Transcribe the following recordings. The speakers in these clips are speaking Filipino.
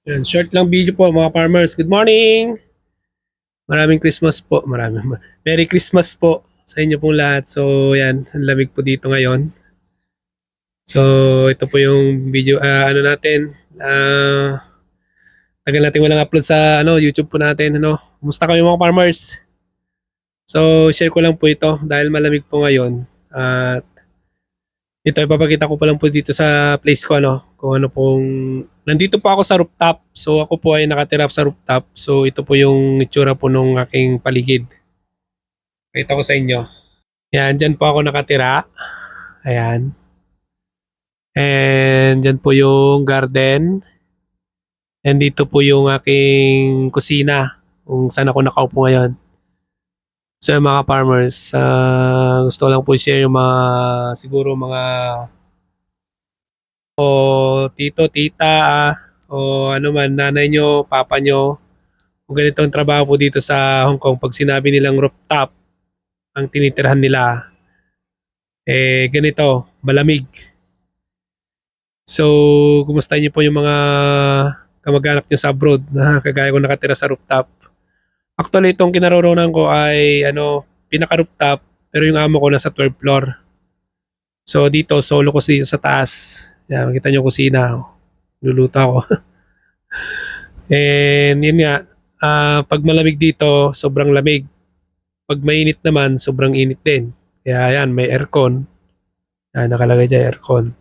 Yan, short lang video po mga farmers. Good morning! Maraming Christmas po. Merry Christmas po sa inyo pong lahat. So yan, ang lamig po dito ngayon. So ito po yung video, ano natin. Tagal natin walang upload sa YouTube po natin. Kumusta kami mga farmers? So share ko lang po ito dahil malamig po ngayon. At ito, ipapakita ko pa lang po dito sa place ko, kung ano pong... Nandito po ako sa rooftop. So, ako po ay nakatira sa rooftop. So, ito po yung itsura po nung aking paligid. Pakita ko sa inyo. Yan, dyan po ako nakatira. Ayan. And dyan po yung garden. And dito po yung aking kusina. Kung saan ako nakaupo ngayon. So, mga farmers, gusto ko lang po share yung mga, siguro mga tito, tita, o ano man, nanay nyo, papa nyo, kung ganito ang trabaho po dito sa Hong Kong, pag sinabi nilang rooftop, ang tinitirhan nila, ganito, malamig. So, kumusta niyo po yung mga kamag-anak nyo sa abroad na kagaya ko nakatira sa rooftop? Actually, itong kinaroroonan ko ay, pinaka-rooftop, pero yung amo ko nasa 12th floor. So, dito, solo ko dito sa taas. Yan, makita nyo kusina. Luluto ako. And yun nga, pag malamig dito, sobrang lamig. Pag mainit naman, sobrang init din. Kaya yan, may aircon. Yan, nakalagay dyan, aircon.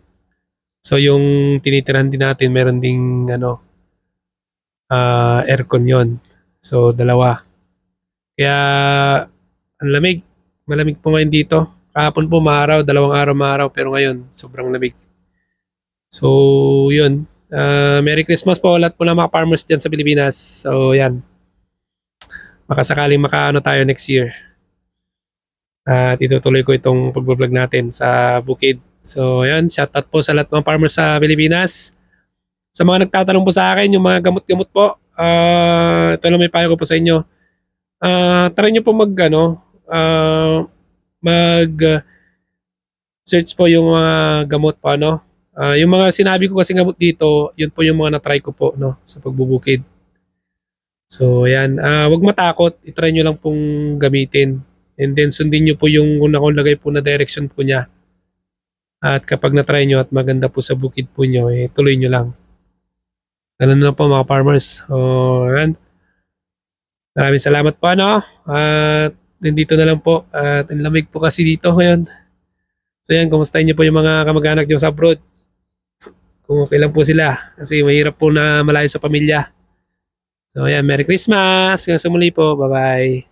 So yung tinitirahan din natin, meron ding aircon yon. So dalawa. Kaya ang lamig. Malamig po ngayon dito. Kahapon po maaraw, dalawang araw maaraw, pero ngayon sobrang lamig. So yun. Merry Christmas po lahat po ng mga farmers dyan sa Pilipinas. So yan. Baka sakaling makaano tayo next year. At itutuloy ko itong pag-vlog natin sa bukid. So ayan, shoutout po sa lahat ng farmers sa Pilipinas. Sa mga nagtatanong po sa akin, yung mga gamot-gamot po, ito lang may payo ko po sa inyo. Try nyo po mag search po yung mga gamot po, yung mga sinabi ko kasi gamot dito, yun po yung mga na-try ko po, sa pagbubukid. So ayan, wag matakot, i-try nyo lang pong gamitin. And then sundin nyo po yung nakulagay po na direction po niya. At kapag na-try nyo at maganda po sa bukid po nyo, tuloy nyo lang. Ganun na po mga farmers. So, yan. Maraming salamat po, At nandito na lang po. At ang lamig po kasi dito ngayon. So yan, kumustahin nyo po yung mga kamag-anak nyo sa abroad. Kung okay lang po sila. Kasi mahirap po na malayo sa pamilya. So yan, Merry Christmas. Hanggang sa muli po. Bye-bye.